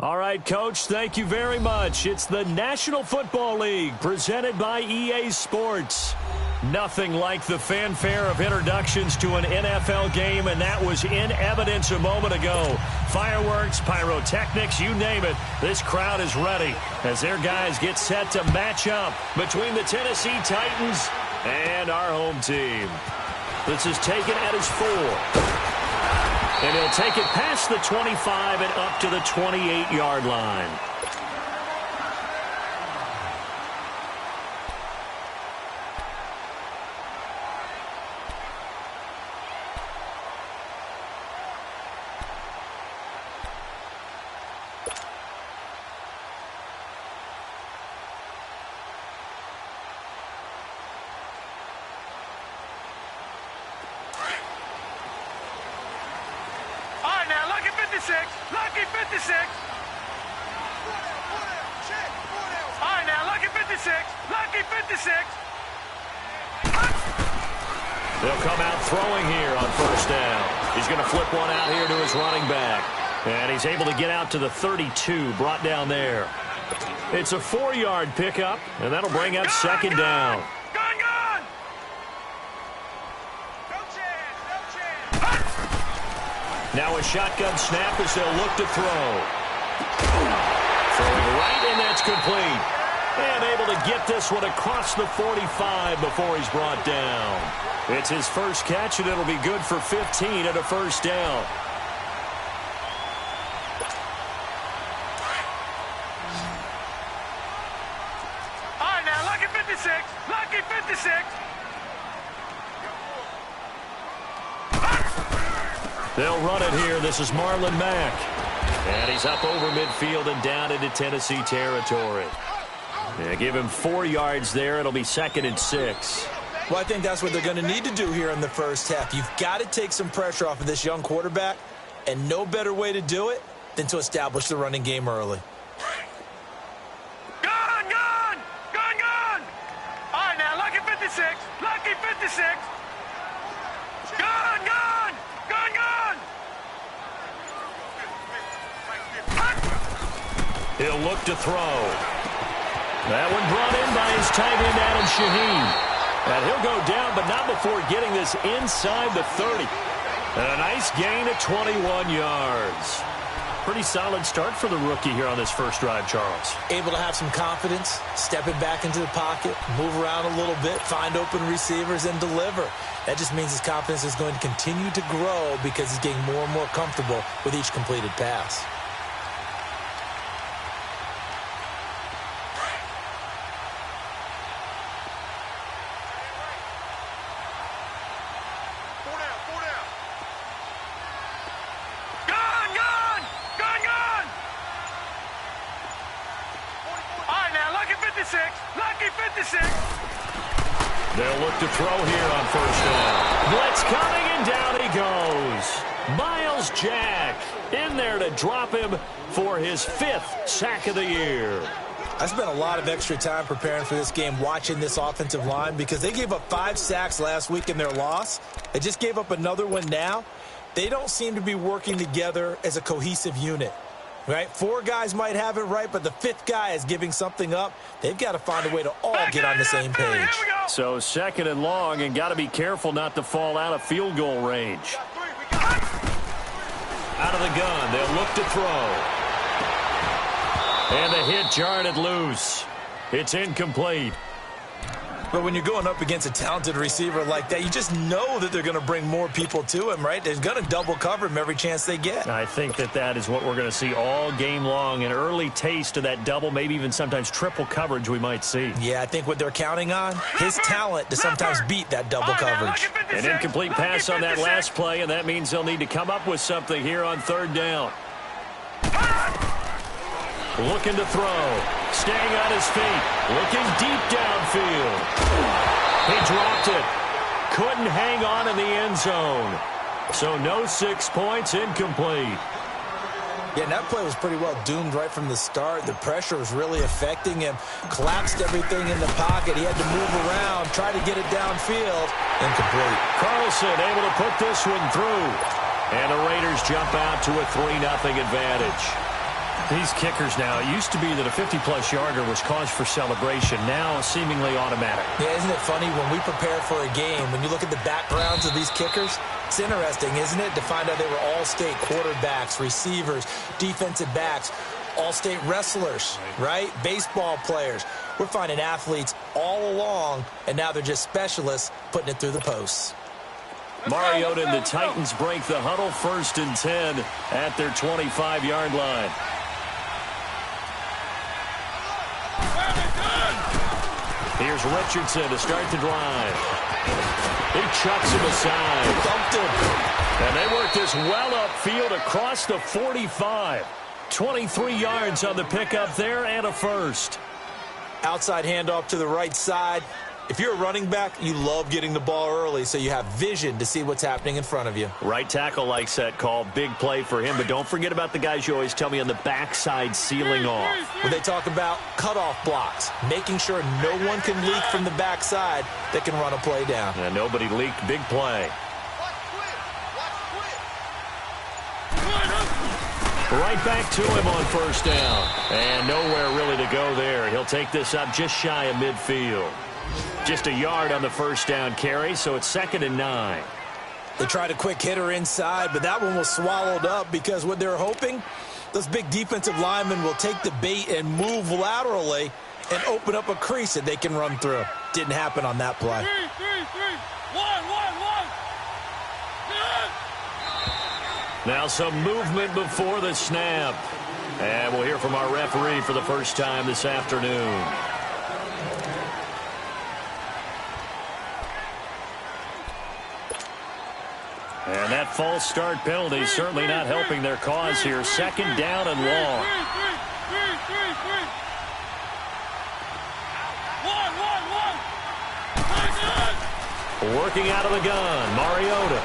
All right, Coach, thank you very much. It's the National Football League presented by EA Sports. Nothing like the fanfare of introductions to an NFL game, and that was in evidence a moment ago. Fireworks, pyrotechnics, you name it. This crowd is ready as their guys get set to match up between the Tennessee Titans and our home team. This is taken at his 4. And he'll take it past the 25 and up to the 28-yard line. Lucky 56. All right, now, lucky 56. Lucky 56. They'll come out throwing here on first down. He's going to flip one out here to his running back. And he's able to get out to the 32, brought down there. It's a 4-yard pickup, and that'll bring up second down. Now a shotgun snap as they'll look to throw. Throwing right, and that's complete. And able to get this one across the 45 before he's brought down. It's his first catch, and it'll be good for 15 at a first down. All right, now, lucky 56. Lucky 56. They'll run it here. This is Marlon Mack. And he's up over midfield and down into Tennessee territory. Yeah, give him 4 yards there. It'll be 2nd and 6. Well, I think that's what they're going to need to do here in the first half. You've got to take some pressure off of this young quarterback, and no better way to do it than to establish the running game early. Gone! All right, now, lucky 56. Lucky 56. Gone! He'll look to throw. That one brought in by his tight end, Adam Shaheen. And he'll go down, but not before getting this inside the 30. And a nice gain of 21 yards. Pretty solid start for the rookie here on this first drive, Charles. Able to have some confidence, stepping back into the pocket, move around a little bit, find open receivers, and deliver. That just means his confidence is going to continue to grow because he's getting more and more comfortable with each completed pass. Lucky 56. They'll look to throw here on first down. Blitz coming, and down he goes. Miles Jack in there to drop him for his 5th sack of the year. I spent a lot of extra time preparing for this game, watching this offensive line, because they gave up 5 sacks last week in their loss. They just gave up another one now. They don't seem to be working together as a cohesive unit. Right? 4 guys might have it right, but the 5th guy is giving something up. They've got to find a way to all get on the same page. So 2nd and long, and got to be careful not to fall out of field goal range. Out of the gun, they'll look to throw. And the hit jarred it loose. It's incomplete. But when you're going up against a talented receiver like that, you just know that they're going to bring more people to him, right? They're going to double cover him every chance they get. I think that is what we're going to see all game long, an early taste of that double, maybe even sometimes triple coverage we might see. Yeah, I think what they're counting on, his talent to sometimes beat that double coverage. An incomplete pass on that last play, and that means they'll need to come up with something here on 3rd down. Looking to throw. Staying on his feet. Looking deep downfield. He dropped it. Couldn't hang on in the end zone. So no 6 points, incomplete. Yeah, and that play was pretty well doomed right from the start. The pressure was really affecting him. Collapsed everything in the pocket. He had to move around, try to get it downfield. Incomplete. Carlson able to put this one through. And the Raiders jump out to a 3-0 advantage. These kickers now, it used to be that a 50-plus yarder was cause for celebration. Now, seemingly automatic. Yeah, isn't it funny when we prepare for a game, when you look at the backgrounds of these kickers, it's interesting, isn't it, to find out they were all-state quarterbacks, receivers, defensive backs, all-state wrestlers, right? Baseball players. We're finding athletes all along, and now they're just specialists putting it through the posts. Mariota and the Titans break the huddle, 1st and 10 at their 25-yard line. Here's Richardson to start the drive. He chucks him aside. Bumped him. And they work this well upfield across the 45. 23 yards on the pickup there and a first. Outside handoff to the right side. If you're a running back, you love getting the ball early so you have vision to see what's happening in front of you. Right tackle likes that call. Big play for him. But don't forget about the guys you always tell me on the backside sealing off. When they talk about cutoff blocks, making sure no one can leak from the backside that can run a play down. And nobody leaked. Big play. Right back to him on 1st down. And nowhere really to go there. He'll take this up just shy of midfield. Just a yard on the 1st down carry, so it's 2nd and 9. They tried a quick hitter inside, but that one was swallowed up because what they're hoping, those big defensive linemen will take the bait and move laterally and open up a crease that they can run through. Didn't happen on that play. 3, 1. Now some movement before the snap. And we'll hear from our referee for the first time this afternoon. And that false start penalty certainly not helping their cause here. 2nd down and long. 1. Working out of the gun, Mariota.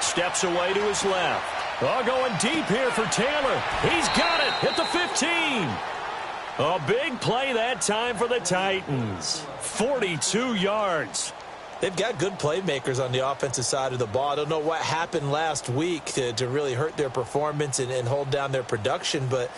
Steps away to his left. Oh, going deep here for Taylor. He's got it at the 15. A big play that time for the Titans. 42 yards. They've got good playmakers on the offensive side of the ball. I don't know what happened last week to really hurt their performance and hold down their production, but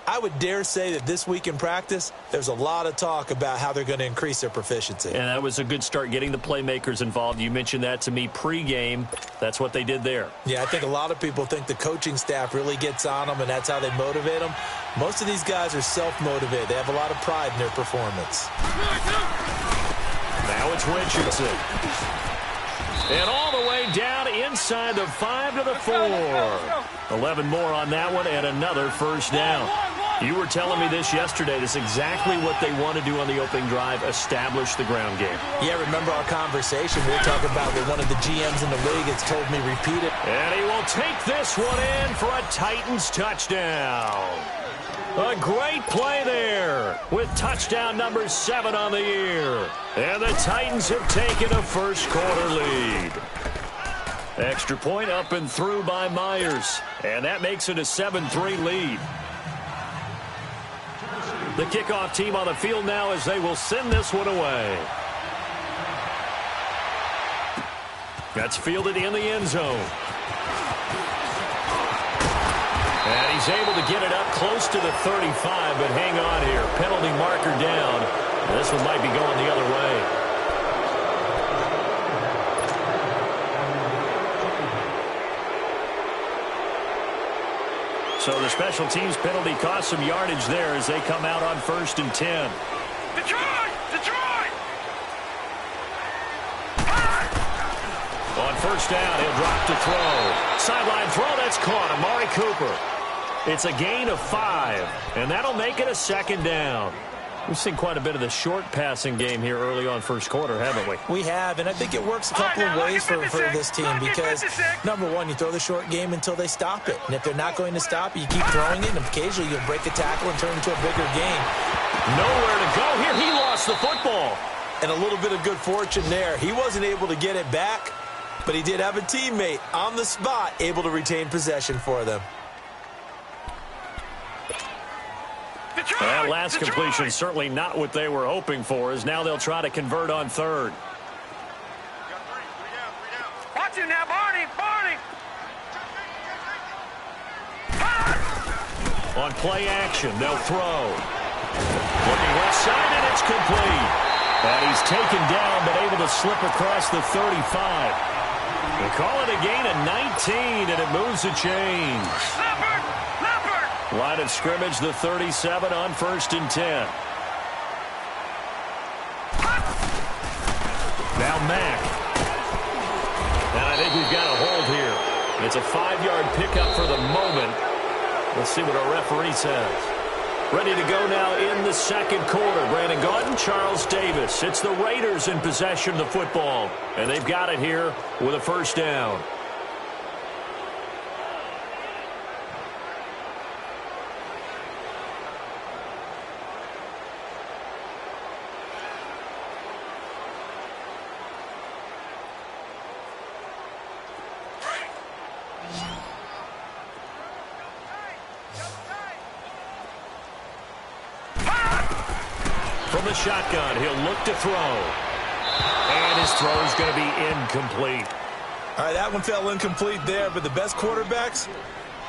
I would dare say that this week in practice, there's a lot of talk about how they're going to increase their proficiency. And that was a good start getting the playmakers involved. You mentioned that to me pregame. That's what they did there. Yeah, I think a lot of people think the coaching staff really gets on them, and that's how they motivate them. Most of these guys are self-motivated. They have a lot of pride in their performance. Now it's Richardson. And all the way down inside the 5 to the 4. 11 more on that one and another 1st down. You were telling me this yesterday. This is exactly what they want to do on the opening drive, establish the ground game. Yeah, remember our conversation. We were talking about what one of the GMs in the league has told me repeat it. And he will take this one in for a Titans touchdown. A great play there with touchdown number 7 on the year. And the Titans have taken a 1st quarter lead. Extra point up and through by Myers. And that makes it a 7-3 lead. The kickoff team on the field now as they will send this one away. That's fielded in the end zone. And he's able to get it up close to the 35, but hang on here. Penalty marker down. This one might be going the other way. So the special teams penalty cost some yardage there as they come out on 1st and 10. Detroit! Detroit! On 1st down, he'll drop to throw. Sideline throw, that's caught. Amari Cooper. It's a gain of 5, and that'll make it a 2nd down. We've seen quite a bit of the short passing game here early on 1st quarter, haven't we? We have, and I think it works a couple of ways for this team because, number one, you throw the short game until they stop it. And if they're not going to stop it, you keep throwing it, and occasionally you'll break a tackle and turn it into a bigger game. Nowhere to go here. He lost the football. And a little bit of good fortune there. He wasn't able to get it back, but he did have a teammate on the spot able to retain possession for them. That last completion certainly not what they were hoping for, as now they'll try to convert on 3rd. Watch him now, Barney! Barney! On play action, they'll throw. Looking left side, and it's complete. And he's taken down, but able to slip across the 35. They call it a gain of 19, and it moves the chains. Line of scrimmage, the 37 on 1st and 10. Now Mack. And I think we've got a hold here. It's a 5-yard pickup for the moment. Let's see what our referee says. Ready to go now in the second quarter. Brandon Gaudin, Charles Davis. It's the Raiders in possession of the football. And they've got it here with a first down. From the shotgun, he'll look to throw. And his throw is going to be incomplete. All right, that one fell incomplete there, but the best quarterbacks,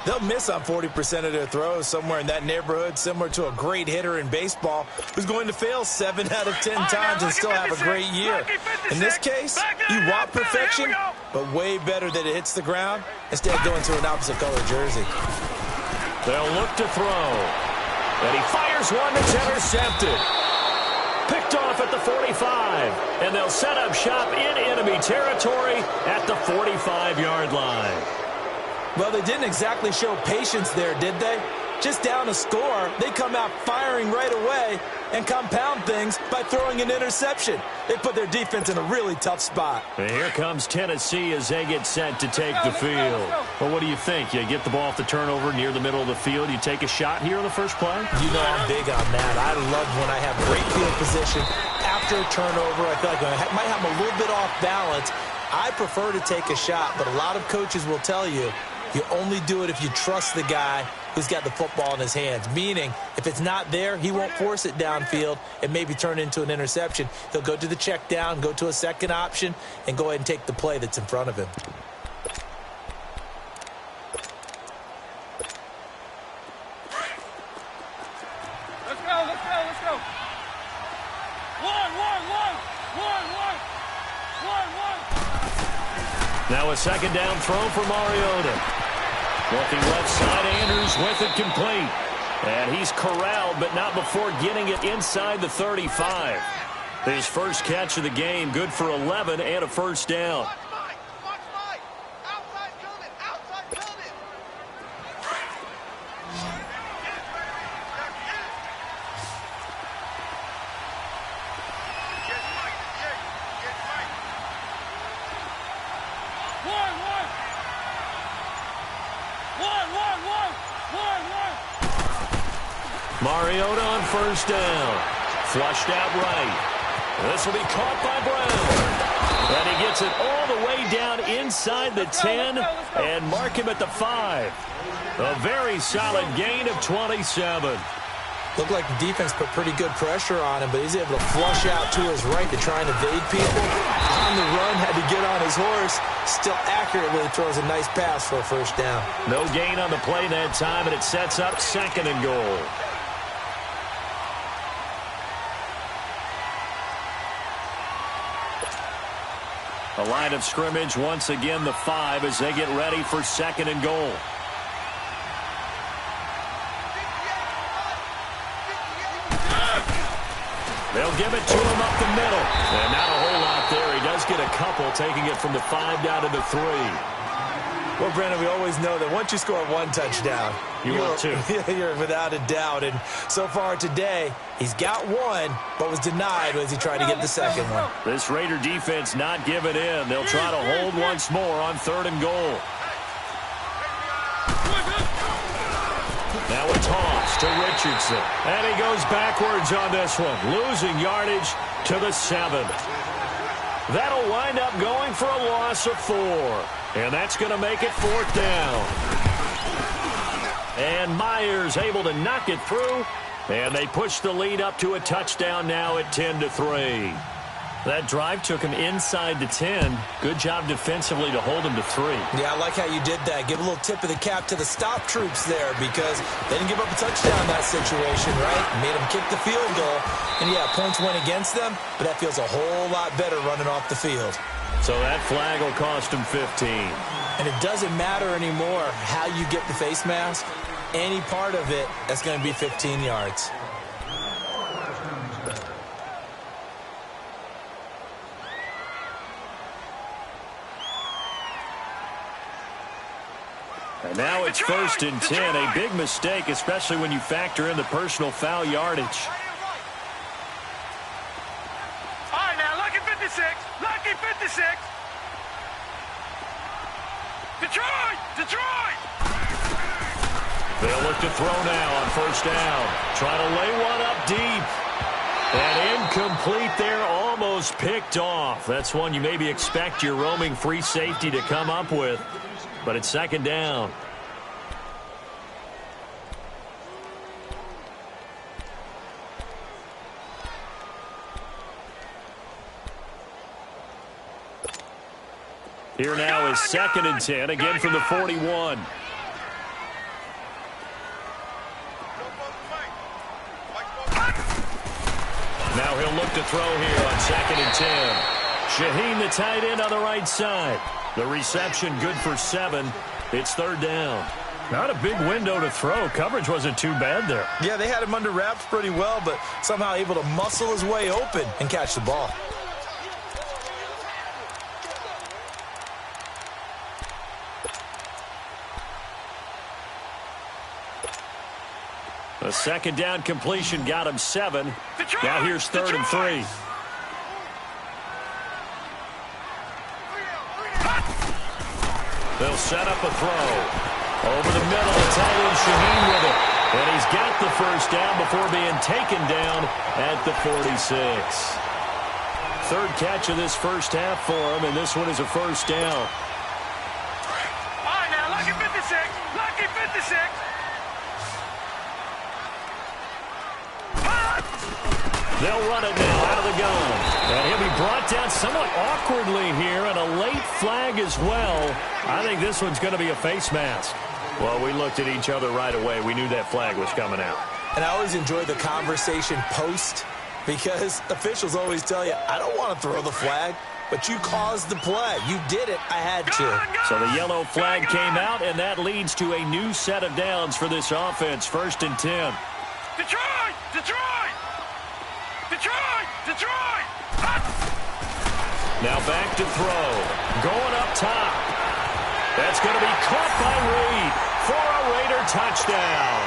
they'll miss on 40% of their throws, somewhere in that neighborhood, similar to a great hitter in baseball who's going to fail 7 out of 10 times and still have a great year. In this case, you want perfection, but way better that it hits the ground instead of going to an opposite color jersey. They'll look to throw. And he fires one that's intercepted. Picked off at the 45, and they'll set up shop in enemy territory at the 45-yard line. Well, they didn't exactly show patience there, did they? Just down a score, they come out firing right away and compound things by throwing an interception. They put their defense in a really tough spot. And here comes Tennessee as they get set to take the field. Well, what do you think? You get the ball off the turnover near the middle of the field. You take a shot here on the first play? You know I'm big on that. I love when I have great field position after a turnover. I feel like I might have a little bit off balance. I prefer to take a shot, but a lot of coaches will tell you, you only do it if you trust the guy who's got the football in his hands. Meaning, if it's not there, he won't force it downfield and maybe turn it into an interception. He'll go to the check down, go to a second option, and go ahead and take the play that's in front of him. Let's go, let's go, let's go. One. Now a second down throw for Mariota. Looking left side, Andrews with it complete. And he's corralled, but not before getting it inside the 35. His first catch of the game, good for 11 and a first down. Mariota on first down. Flushed out right. This will be caught by Brown. And he gets it all the way down inside the 10 and mark him at the 5. A very solid gain of 27. Looked like the defense put pretty good pressure on him, but he's able to flush out to his right to try and evade people. On the run, had to get on his horse. Still accurately throws a nice pass for a first down. No gain on the play that time, and it sets up 2nd and goal. A line of scrimmage, once again the 5 as they get ready for 2nd and goal. They'll give it to him up the middle. And not a whole lot there. He does get a couple, taking it from the 5 down to the 3. Well, Brandon, we always know that once you score one touchdown, you're two. You're without a doubt. And so far today, he's got one, but was denied as he tried to get the second one. This Raider defense not giving in. They'll try to hold once more on 3rd and goal. Now a toss to Richardson. And he goes backwards on this one, losing yardage to the 7. That'll wind up going for a loss of 4. And that's going to make it 4th down. And Myers able to knock it through. And they push the lead up to a touchdown now at 10-3. That drive took him inside the 10. Good job defensively to hold him to 3. Yeah, I like how you did that. Give a little tip of the cap to the stop troops there because they didn't give up a touchdown in that situation, right? Made them kick the field goal. And, yeah, points went against them, but that feels a whole lot better running off the field. So that flag will cost him 15. And it doesn't matter anymore how you get the face mask. Any part of it, that's going to be 15 yards. And now it's 1st and 10. A big mistake, especially when you factor in the personal foul yardage. All right, now, lucky 56. Lucky 56. Detroit! Detroit! They'll look to throw now on 1st down. Trying to lay one up deep. And incomplete there, almost picked off. That's one you maybe expect your roaming free safety to come up with. But it's 2nd down. Here now is 2nd and 10, again from the 41. Now he'll look to throw here on 2nd and 10. Shaheen, the tight end, on the right side. The reception good for 7. It's 3rd down. Not a big window to throw. Coverage wasn't too bad there. Yeah, they had him under wraps pretty well, but somehow able to muscle his way open and catch the ball. A 2nd down completion got him 7. Now here's 3rd and 3. They'll set up a throw. Over the middle, the tight end Shaheen with it. And he's got the 1st down before being taken down at the 46. 3rd catch of this 1st half for him, and this one is a 1st down. All right, now, lucky 56. Lucky 56. They'll run it now out of the gun. And he'll be brought down somewhat awkwardly here, and a late flag as well. I think this one's going to be a face mask. Well, we looked at each other right away. We knew that flag was coming out. And I always enjoy the conversation post because officials always tell you, I don't want to throw the flag, but you caused the play. You did it. I had to. So the yellow flag came out, and that leads to a new set of downs for this offense. 1st and 10. Detroit! Detroit! Detroit! Detroit! Now back to throw. Going up top. That's going to be caught by Reed for a Raider touchdown.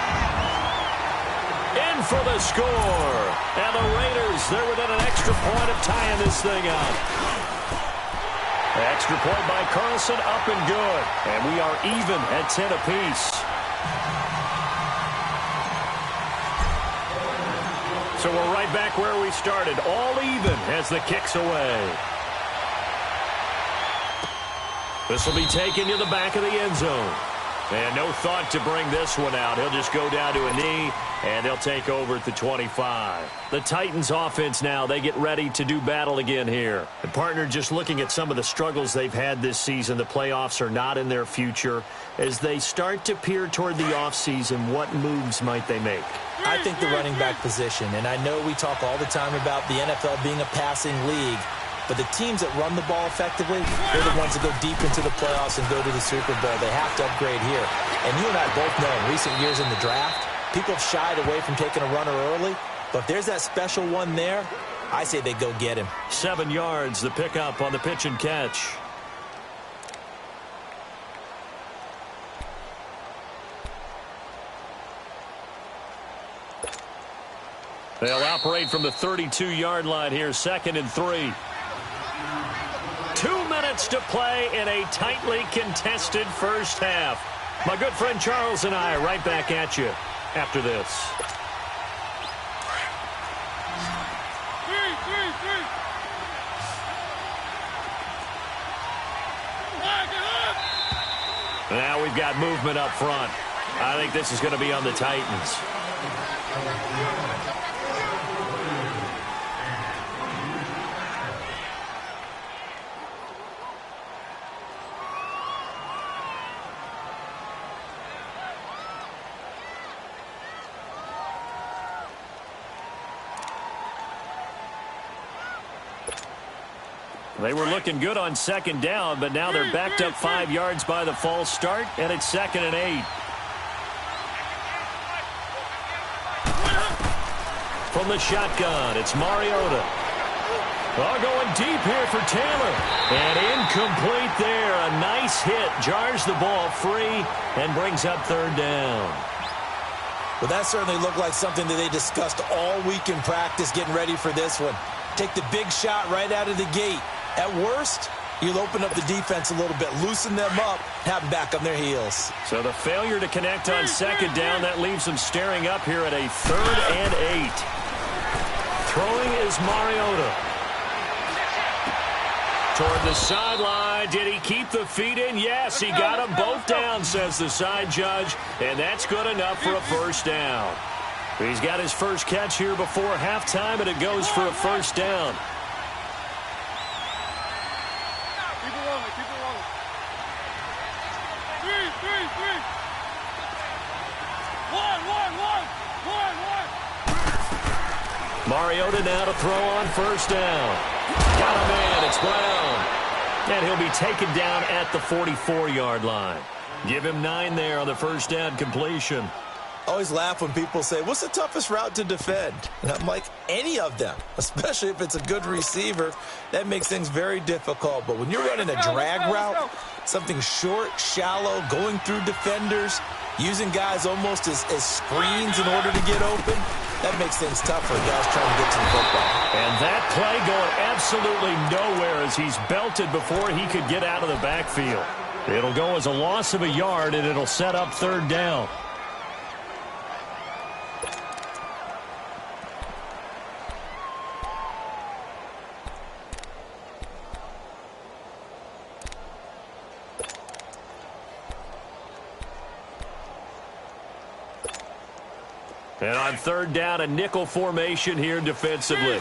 In for the score. And the Raiders, they're within an extra point of tying this thing up. Extra point by Carlson, up and good. And we are even at 10 apiece. So we're right back where we started, all even as the kick's away. This will be taken to the back of the end zone. And no thought to bring this one out. He'll just go down to a knee, and they'll take over at the 25. The Titans offense now, they get ready to do battle again here. And partner, just looking at some of the struggles they've had this season, the playoffs are not in their future. As they start to peer toward the offseason, what moves might they make? I think the running back position, and I know we talk all the time about the NFL being a passing league, but the teams that run the ball effectively, they're the ones that go deep into the playoffs and go to the Super Bowl. They have to upgrade here. And you and I both know in recent years in the draft, people have shied away from taking a runner early, but if there's that special one there, I say they go get him. 7 yards, the pickup on the pitch and catch. They'll operate from the 32-yard line here, 2nd and 3. 2 minutes to play in a tightly contested first half. My good friend Charles and I are right back at you after this. Now we've got movement up front. I think this is going to be on the Titans. They were looking good on second down, but now they're backed up 5 yards by the false start, and it's 2nd and 8. From the shotgun, it's Mariota. Going deep here for Taylor. And incomplete there. A nice hit. Jars the ball free and brings up 3rd down. Well, that certainly looked like something that they discussed all week in practice getting ready for this one. Take the big shot right out of the gate. At worst, you'll open up the defense a little bit, loosen them up, have them back on their heels. So the failure to connect on second down, that leaves them staring up here at a 3rd and 8. Throwing is Mariota. Toward the sideline. Did he keep the feet in? Yes, he got them both down, says the side judge, and that's good enough for a 1st down. He's got his first catch here before halftime, and it goes for a 1st down. Mariota now to throw on 1st down. Got a man, it's Brown. And he'll be taken down at the 44-yard line. Give him 9 there on the 1st down completion. I always laugh when people say, what's the toughest route to defend? And I'm like, any of them, especially if it's a good receiver. That makes things very difficult. But when you're running a drag route, something short, shallow, going through defenders, using guys almost as screens in order to get open, that makes things tough for guys trying to get to the football. And that play going absolutely nowhere as he's belted before he could get out of the backfield. It'll go as a loss of a yard, and it'll set up 3rd down. And on 3rd down, a nickel formation here defensively.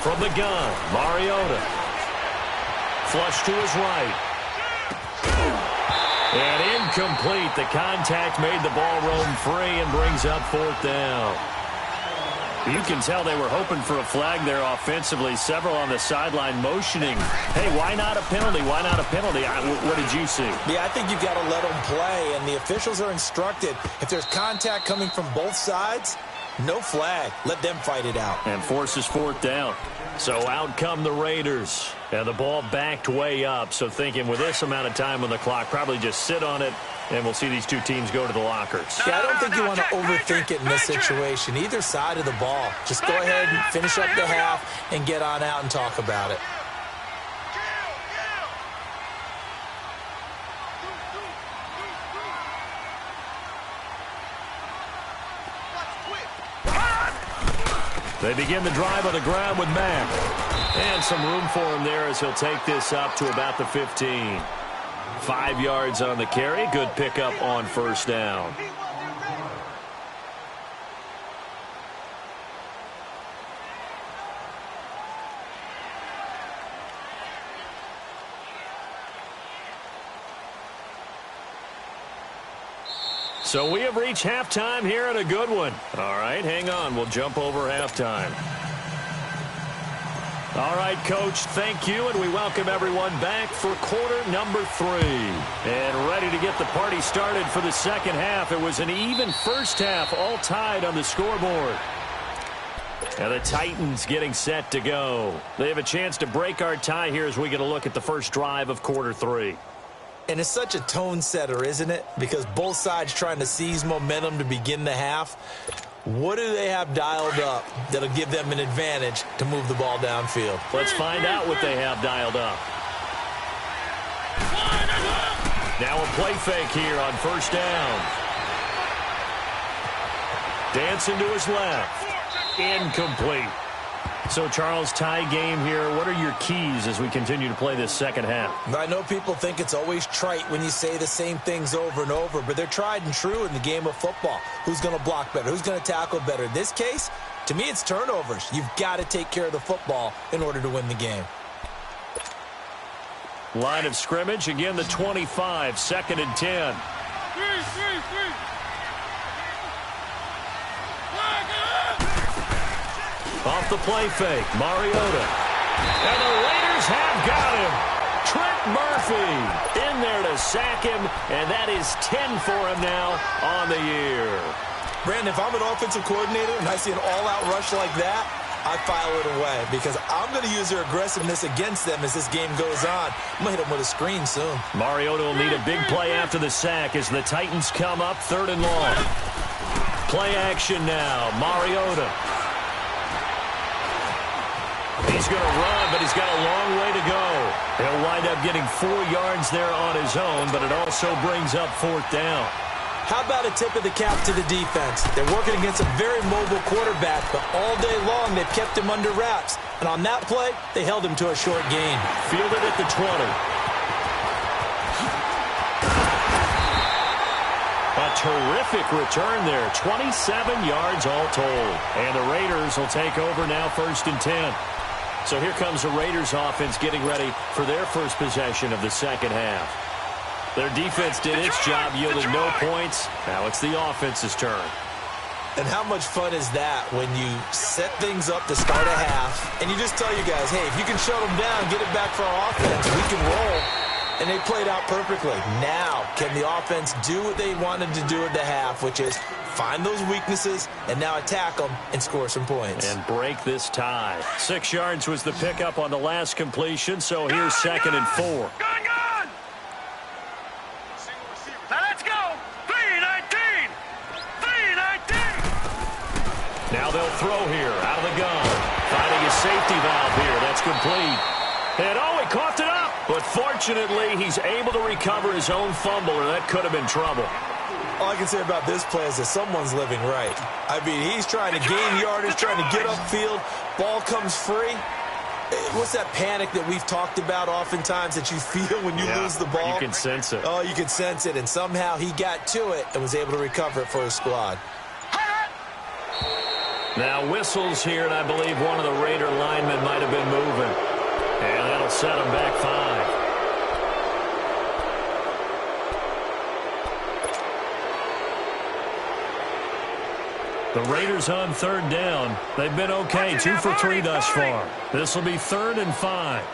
From the gun, Mariota. Flush to his right. And incomplete. The contact made the ball roam free and brings up 4th down. You can tell they were hoping for a flag there offensively. Several on the sideline motioning. Hey, why not a penalty? Why not a penalty? What did you see? Yeah, I think you've got to let them play, and the officials are instructed. If there's contact coming from both sides, no flag. Let them fight it out. And forces 4th down. So out come the Raiders. And the ball backed way up. So thinking with this amount of time on the clock, probably just sit on it, and we'll see these two teams go to the lockers. Yeah, I don't think you want to overthink it in this situation. Either side of the ball. Just go ahead and finish up the half and get on out and talk about it. They begin the drive on the ground with Mack. And some room for him there as he'll take this up to about the 15. 5 yards on the carry. Good pickup on 1st down. So we have reached halftime here and a good one. All right, hang on. We'll jump over halftime. All right, Coach, thank you, and we welcome everyone back for quarter number 3. And ready to get the party started for the second half. It was an even first half, all tied on the scoreboard. And the Titans getting set to go. They have a chance to break our tie here as we get a look at the first drive of quarter 3. And it's such a tone setter, isn't it? Because both sides trying to seize momentum to begin the half. What do they have dialed up that'll give them an advantage to move the ball downfield? Let's find out what they have dialed up. Now a play fake here on 1st down. Dancing to his left. Incomplete. So, Charles, tie game here. What are your keys as we continue to play this second half? I know people think it's always trite when you say the same things over and over, but they're tried and true in the game of football. Who's going to block better? Who's going to tackle better? In this case, to me, it's turnovers. You've got to take care of the football in order to win the game. Line of scrimmage, again the 25, 2nd and 10. Off the play fake, Mariota. And the Raiders have got him. Trent Murphy in there to sack him, and that is 10 for him now on the year. Brandon, if I'm an offensive coordinator and I see an all-out rush like that, I file it away because I'm going to use their aggressiveness against them as this game goes on. I'm going to hit them with a screen soon. Mariota will need a big play after the sack as the Titans come up 3rd and long. Play action now, Mariota. He's going to run, but he's got a long way to go. He'll wind up getting 4 yards there on his own, but it also brings up 4th down. How about a tip of the cap to the defense? They're working against a very mobile quarterback, but all day long they've kept him under wraps. And on that play, they held him to a short gain. Fielded at the 20. A terrific return there. 27 yards all told. And the Raiders will take over now 1st and 10. So here comes the Raiders offense getting ready for their first possession of the second half. Their defense did its job, yielded no points. Now it's the offense's turn. And how much fun is that when you set things up to start a half and you just tell you guys, hey, if you can shut them down, get it back for our offense, we can roll. And they played out perfectly. Now, can the offense do what they wanted to do at the half, which is find those weaknesses and now attack them and score some points. And break this tie. 6 yards was the pickup on the last completion, so here's 2nd and 4. Gone! Now let's go! 3-19! 3-19! Now they'll throw here, out of the gun. Finding a safety valve here, that's complete. And oh, he coughed it up! But fortunately, he's able to recover his own fumble, or that could have been trouble. All I can say about this play is that someone's living right. I mean, he's trying to gain yardage, trying to get upfield. Ball comes free. What's that panic that we've talked about oftentimes that you feel when you lose the ball? You can sense it. Oh, you can sense it. And somehow he got to it and was able to recover it for his squad. Now whistles here, and I believe one of the Raider linemen might have been moving. And that'll set him back 5. The Raiders on 3rd down. They've been okay, 2 for 3 thus far. This will be 3rd and 5.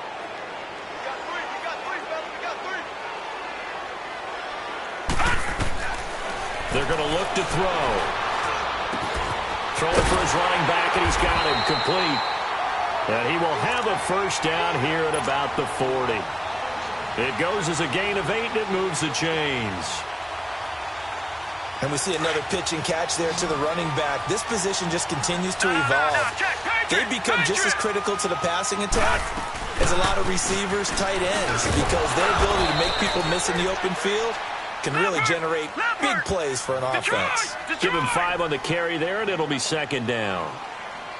They're going to look to throw. Throwing for his running back, and he's got him complete. And he will have a first down here at about the 40. It goes as a gain of 8, and it moves the chains. And we see another pitch and catch there to the running back. This position just continues to evolve. They become just as critical to the passing attack as a lot of receivers, tight ends, because their ability to make people miss in the open field can really generate big plays for an offense. Give him 5 on the carry there, and it'll be 2nd down.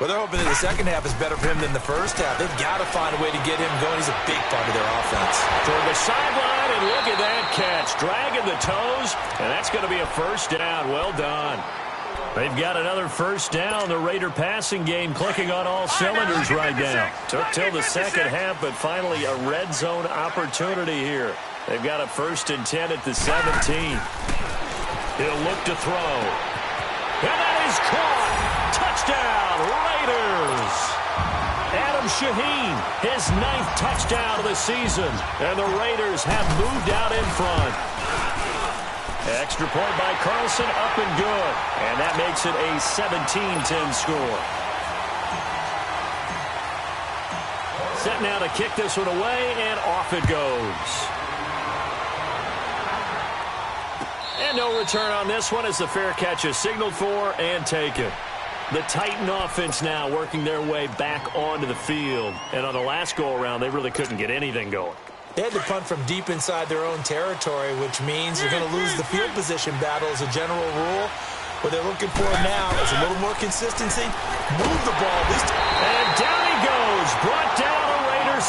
Well, they're hoping that the second half is better for him than the first half. They've got to find a way to get him going. He's a big part of their offense. Toward the sideline, and look at that catch. Dragging the toes, and that's going to be a first down. Well done. They've got another first down. The Raider passing game clicking on all cylinders right now. Took till the second half, but finally a red zone opportunity here. They've got a 1st and 10 at the 17. He'll look to throw. And that is caught. Touchdown, Raiders. Adam Shaheen, his 9th touchdown of the season. And the Raiders have moved out in front. Extra point by Carlson, up and good. And that makes it a 17-10 score. Set now to kick this one away, and off it goes. And no return on this one as the fair catch is signaled for and taken. The Titan offense now working their way back onto the field. And on the last go-around, they really couldn't get anything going. They had to punt from deep inside their own territory, which means you're going to lose the field position battle as a general rule. What they're looking for now is a little more consistency. Move the ball. At least. And down he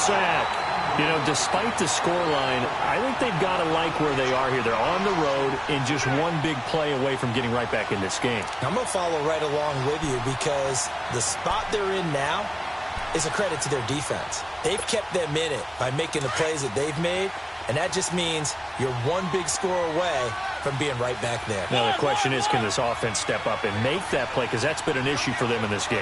sack. You know, despite the scoreline, I think they've got to like where they are here. They're on the road and just one big play away from getting right back in this game. I'm going to follow right along with you because the spot they're in now is a credit to their defense. They've kept them in it by making the plays that they've made, and that just means you're one big score away from being right back there. Now the question is, can this offense step up and make that play? Because that's been an issue for them in this game.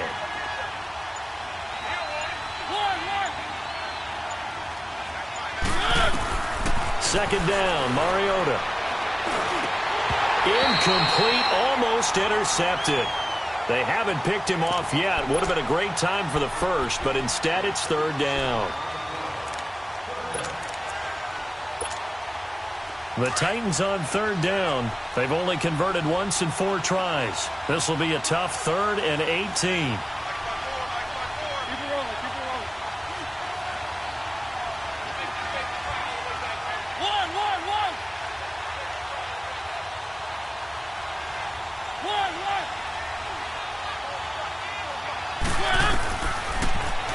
Second down, Mariota. Incomplete, almost intercepted. They haven't picked him off yet. Would have been a great time for the first, but instead it's third down. The Titans on third down. They've only converted once in 4 tries. This will be a tough 3rd and 18.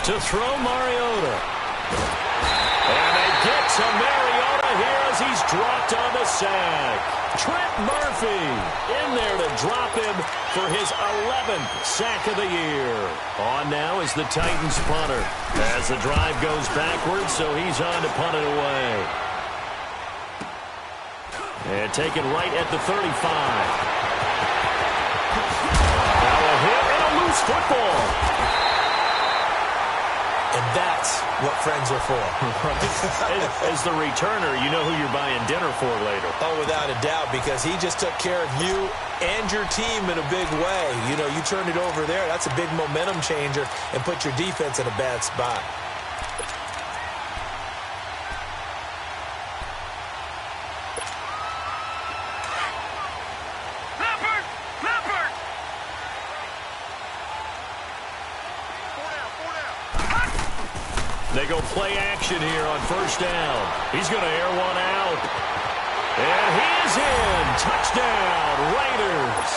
To throw Mariota. And they get to Mariota here as he's dropped on the sack. Trent Murphy in there to drop him for his 11th sack of the year. On now is the Titans punter as the drive goes backwards, so he's on to punt it away. And taken right at the 35. Now a hit and a loose football. And that's what friends are for. As the returner, you know who you're buying dinner for later. Oh, without a doubt, because he just took care of you and your team in a big way. You know, you turned it over there. That's a big momentum changer and put your defense in a bad spot. They go play action here on first down. He's going to air one out. And he's in. Touchdown, Raiders.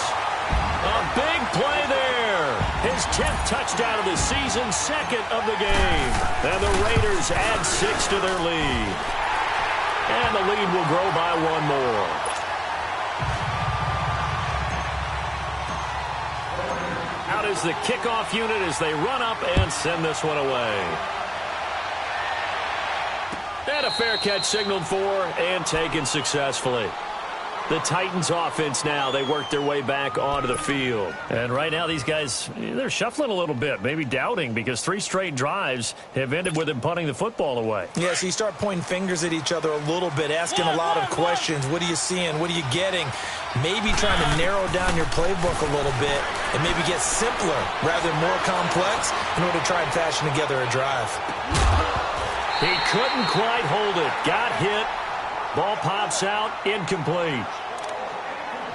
A big play there. His 10th touchdown of the season, 2nd of the game. And the Raiders add 6 to their lead. And the lead will grow by 1 more. Out is the kickoff unit as they run up and send this one away. And a fair catch signaled for and taken successfully. The Titans offense now, they work their way back onto the field. And right now these guys, they're shuffling a little bit, maybe doubting, because 3 straight drives have ended with them punting the football away. Yeah, so you start pointing fingers at each other a little bit, asking a lot of questions. What are you seeing? What are you getting? Maybe trying to narrow down your playbook a little bit and maybe get simpler rather than more complex in order to try and fashion together a drive. He couldn't quite hold it. Got hit. Ball pops out. Incomplete.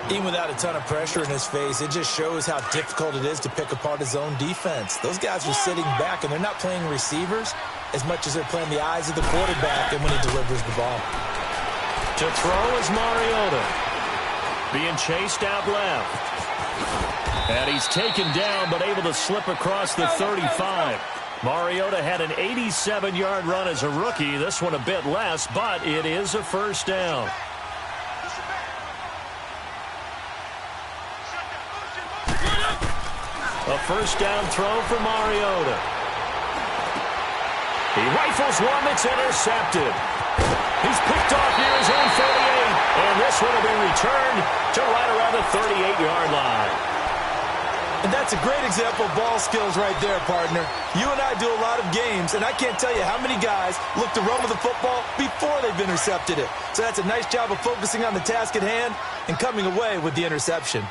Even without a ton of pressure in his face, it just shows how difficult it is to pick apart his own defense. Those guys are sitting back, and they're not playing receivers as much as they're playing the eyes of the quarterback and when he delivers the ball. To throw is Mariota. Being chased out left. And he's taken down, but able to slip across the 35. Mariota had an 87-yard run as a rookie. This one a bit less, but it is a first down. A first down throw for Mariota. He rifles one that's intercepted. He's picked off near his own 38, and this one will be returned to right around the 38-yard line. And that's a great example of ball skills right there, partner. You and I do a lot of games, and I can't tell you how many guys look to run with the football before they've intercepted it. So that's a nice job of focusing on the task at hand and coming away with the interception.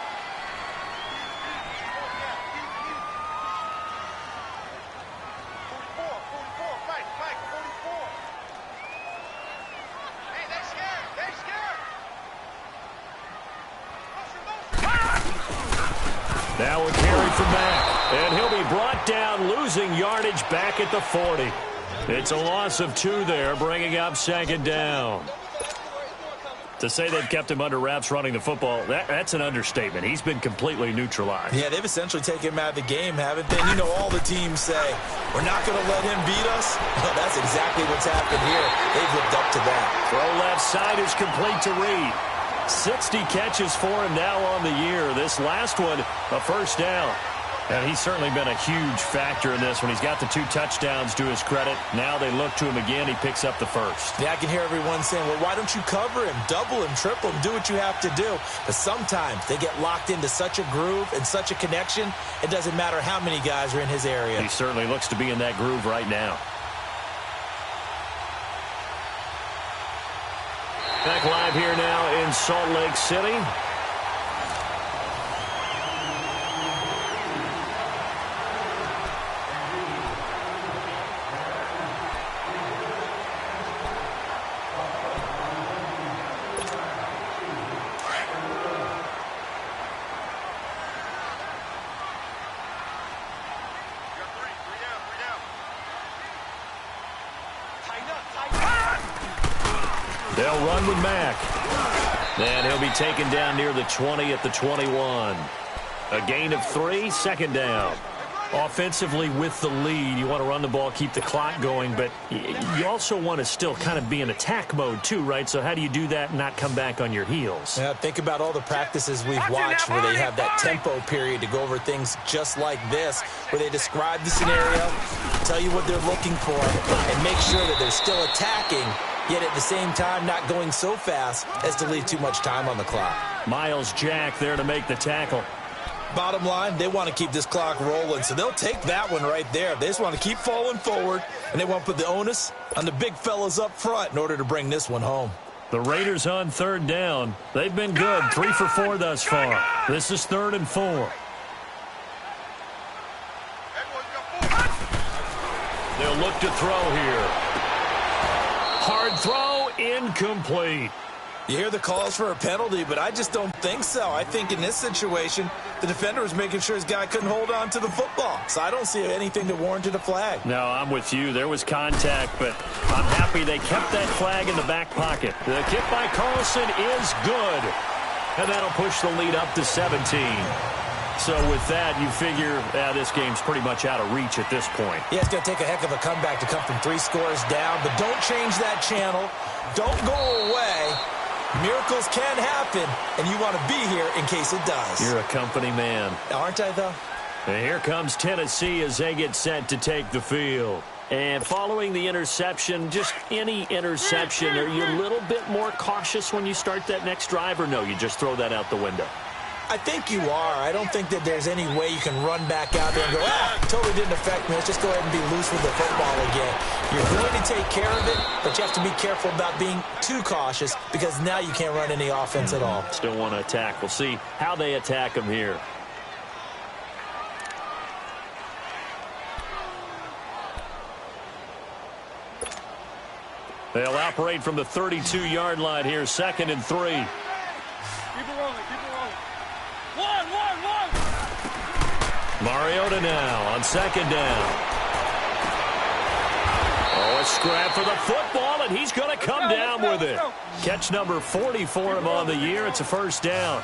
Now a carry from Mack, and he'll be brought down, losing yardage back at the 40. It's a loss of 2 there, bringing up second down. To say they've kept him under wraps running the football, that's an understatement. He's been completely neutralized. Yeah, they've essentially taken him out of the game, haven't they? You know, all the teams say, we're not going to let him beat us. Well, that's exactly what's happened here. They've lived up to that. Throw left side is complete to Reed. 60 catches for him now on the year. This last one, a first down. And he's certainly been a huge factor in this one. He's got the 2 touchdowns to his credit. Now they look to him again. He picks up the first. Yeah, I can hear everyone saying, well, why don't you cover him, double him, triple him, do what you have to do. But sometimes they get locked into such a groove and such a connection, it doesn't matter how many guys are in his area. He certainly looks to be in that groove right now. Back live here now in Salt Lake City. They'll run with Mack. And he'll be taken down near the 20 at the 21. A gain of 3, second down. Offensively with the lead, you want to run the ball, keep the clock going, but you also want to still kind of be in attack mode too, right? So how do you do that and not come back on your heels? Yeah, think about all the practices we've watched where they have that tempo period to go over things just like this, where they describe the scenario, tell you what they're looking for, and make sure that they're still attacking, yet at the same time not going so fast as to leave too much time on the clock. Miles Jack there to make the tackle. Bottom line, they want to keep this clock rolling, so they'll take that one right there. They just want to keep falling forward, and they want to put the onus on the big fellas up front in order to bring this one home. The Raiders on third down. They've been good, 3 for 4 thus far. This is 3rd and 4. They'll look to throw here. Hard throw, incomplete. You hear the calls for a penalty, but I just don't think so. I think in this situation, the defender was making sure his guy couldn't hold on to the football. So I don't see anything that warranted a flag. No, I'm with you. There was contact, but I'm happy they kept that flag in the back pocket. The kick by Carlson is good. And that'll push the lead up to 17. So with that, you figure this game's pretty much out of reach at this point. Yeah, it's going to take a heck of a comeback to come from 3 scores down, but don't change that channel. Don't go away. Miracles can happen, and you want to be here in case it does. You're a company man. Aren't I, though? And here comes Tennessee as they get set to take the field. And following the interception, just any interception, are you a little bit more cautious when you start that next drive, or no, you just throw that out the window? I think you are. I don't think that there's any way you can run back out there and go, totally didn't affect me. Let's just go ahead and be loose with the football again. You're going to take care of it, but you have to be careful about being too cautious because now you can't run any offense at all. Still want to attack. We'll see how they attack them here. They'll operate from the 32-yard line here, 2nd and 3. Keep it rolling, keep it rolling. One. Mariota now on 2nd down. Oh, a scrap for the football, and he's going to come down with it. Catch number 40 for him on the year. It's a first down.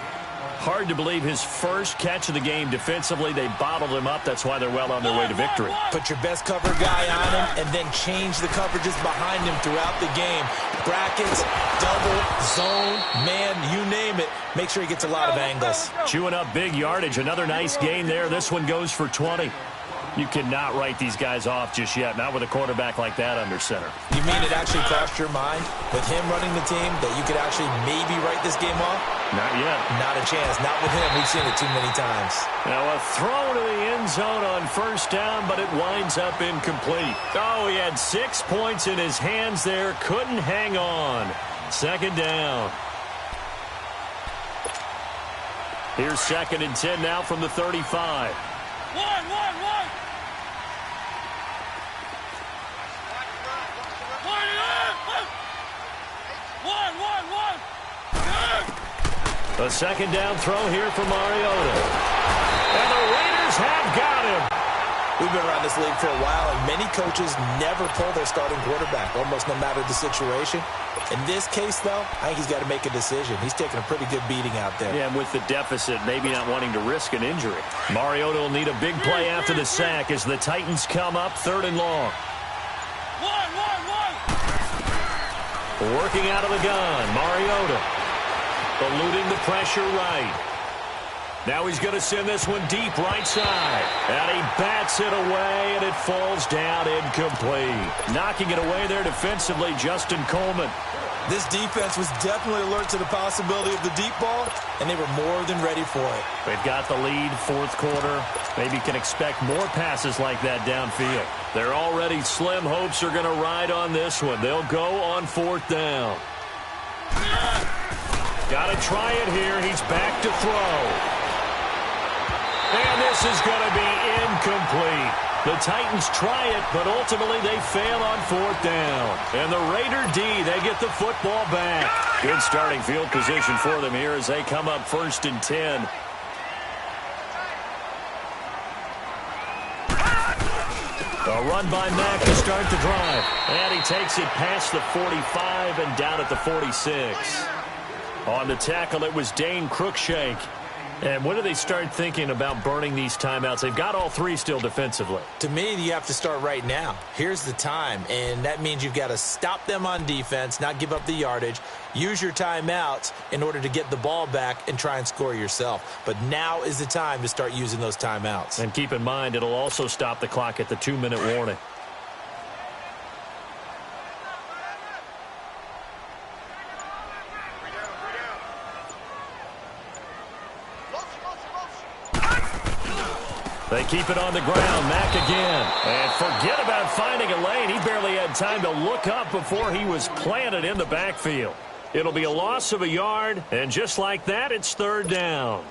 Hard to believe his first catch of the game defensively. They bottled him up. That's why they're well on their way to victory. Put your best cover guy on him and then change the coverages behind him throughout the game. Brackets, double, zone, man, you name it. Make sure he gets a lot of angles. Chewing up big yardage. Another nice gain there. This one goes for 20. You cannot write these guys off just yet, not with a quarterback like that under center. You mean it actually crossed your mind with him running the team that you could actually maybe write this game off? Not yet. Not a chance. Not with him. We've seen it too many times. Now a throw to the end zone on first down, but it winds up incomplete. Oh, he had 6 points in his hands there. Couldn't hang on. 2nd down. Here's 2nd and 10 now from the 35. One. A 2nd down throw here for Mariota. And the Raiders have got him. We've been around this league for a while, and many coaches never pull their starting quarterback, almost no matter the situation. In this case, though, I think he's got to make a decision. He's taking a pretty good beating out there. Yeah, and with the deficit, maybe not wanting to risk an injury. Mariota will need a big play after the sack as the Titans come up 3rd and long. Working out of the gun, Mariota. Eluding the pressure right. Now he's going to send this one deep right side. And he bats it away, and it falls down incomplete. Knocking it away there defensively, Justin Coleman. This defense was definitely alert to the possibility of the deep ball, and they were more than ready for it. They've got the lead, 4th quarter. Maybe can expect more passes like that downfield. They're already slim hopes are going to ride on this one. They'll go on 4th down. Got to try it here. He's back to throw. And this is going to be incomplete. The Titans try it, but ultimately they fail on 4th down. And the Raider D, they get the football back. Good starting field position for them here as they come up 1st and 10. A run by Mack to start the drive. And he takes it past the 45 and down at the 46. On the tackle, it was Dane Cruikshank. And when do they start thinking about burning these timeouts? They've got all 3 still defensively. To me, you have to start right now. Here's the time, and that means you've got to stop them on defense, not give up the yardage, use your timeouts in order to get the ball back and try and score yourself. But now is the time to start using those timeouts. And keep in mind, it'll also stop the clock at the 2-minute warning. They keep it on the ground. Mack again. And forget about finding a lane. He barely had time to look up before he was planted in the backfield. It'll be a loss of a yard, and just like that, it's 3rd down.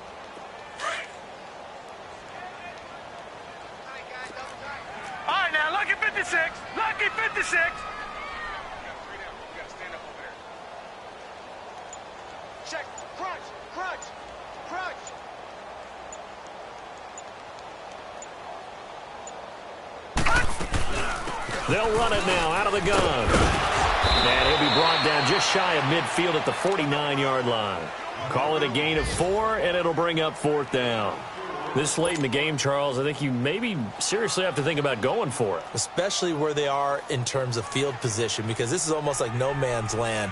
All right, now, lucky 56. Lucky 56. Check. Crunch. Crunch. Crunch. They'll run it now out of the gun. And he'll be brought down just shy of midfield at the 49-yard line. Call it a gain of 4, and it'll bring up 4th down. This late in the game, Charles, I think you maybe seriously have to think about going for it. Especially where they are in terms of field position, because this is almost like no man's land.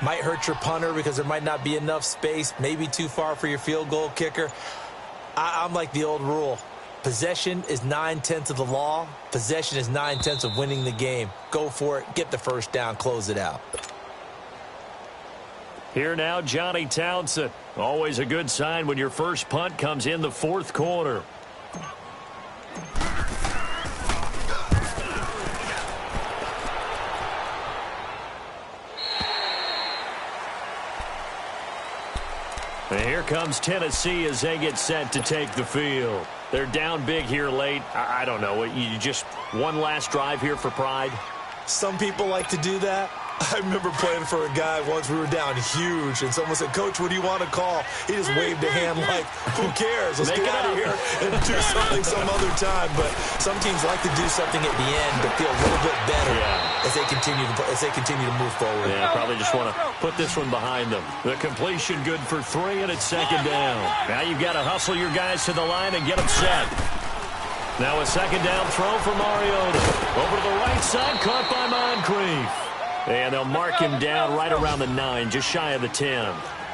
Might hurt your punter because there might not be enough space, maybe too far for your field goal kicker. I'm like the old rule. Possession is 9/10 of the law. Possession is 9/10 of winning the game. Go for it. Get the 1st down. Close it out. Here now, Johnny Townsend. Always a good sign when your first punt comes in the 4th quarter. And here comes Tennessee as they get set to take the field. They're down big here late. I don't know. You just one last drive here for pride? Some people like to do that. I remember playing for a guy once. We were down huge, and someone said, "Coach, what do you want to call?" He just waved a hand like, "Who cares? Let's get out of here and do something some other time." But some teams like to do something at the end to feel a little bit better as they continue to move forward. Yeah, probably just want to put this one behind them. The completion good for 3, and it's 2nd down. Now you've got to hustle your guys to the line and get them set. Now a 2nd down throw for Mariota. Over to the right side, caught by Moncrief. And they'll mark him down right around the 9, just shy of the 10.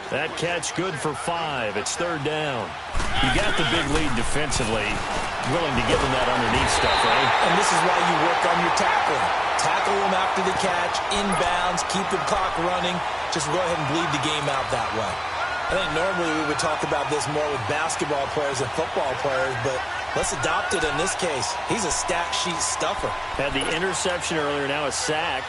That catch good for 5. It's 3rd down. You got the big lead defensively. Willing to give them that underneath stuff, right? And this is why you work on your tackling. Tackle them after the catch, inbounds, keep the clock running. Just go ahead and bleed the game out that way. I think normally we would talk about this more with basketball players and football players, but let's adopt it in this case. He's a stat sheet stuffer. Had the interception earlier, now a sack.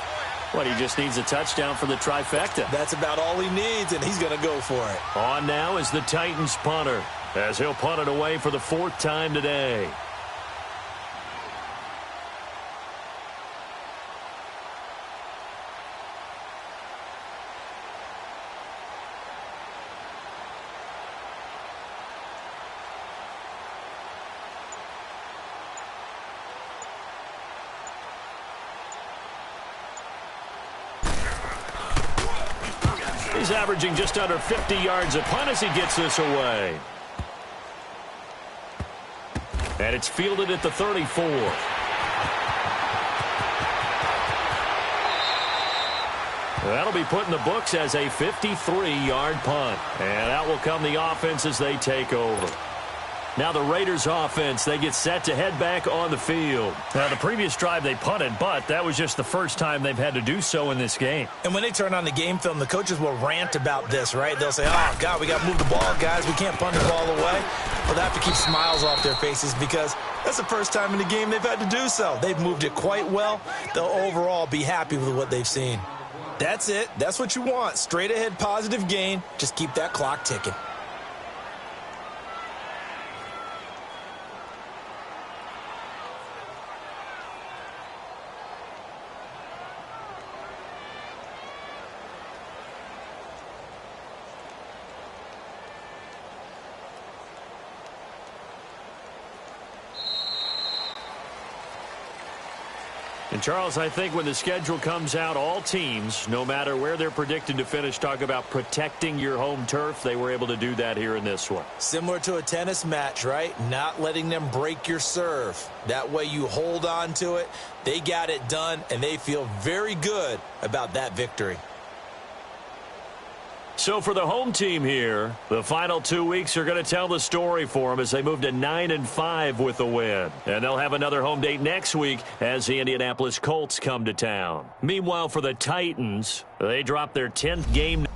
He just needs a touchdown for the trifecta. That's about all he needs, and he's going to go for it. On now is the Titans punter, as he'll punt it away for the 4th time today. He's averaging just under 50 yards a punt as he gets this away. And it's fielded at the 34. That'll be put in the books as a 53-yard punt. And out will come the offense as they take over. Now the Raiders offense, they get set to head back on the field. Now the previous drive they punted, but that was just the first time they've had to do so in this game. And when they turn on the game film, the coaches will rant about this, right? They'll say, oh, God, we got to move the ball, guys. We can't punt the ball away. Well, they have to keep smiles off their faces because that's the first time in the game they've had to do so. They've moved it quite well. They'll overall be happy with what they've seen. That's it. That's what you want. Straight ahead positive gain. Just keep that clock ticking. And, Charles, I think when the schedule comes out, all teams, no matter where they're predicted to finish, talk about protecting your home turf. They were able to do that here in this one. Similar to a tennis match, right? Not letting them break your serve. That way you hold on to it. They got it done, and they feel very good about that victory. So for the home team here, the final 2 weeks are going to tell the story for them as they move to 9-5 with a win. And they'll have another home date next week as the Indianapolis Colts come to town. Meanwhile, for the Titans, they dropped their 10th game.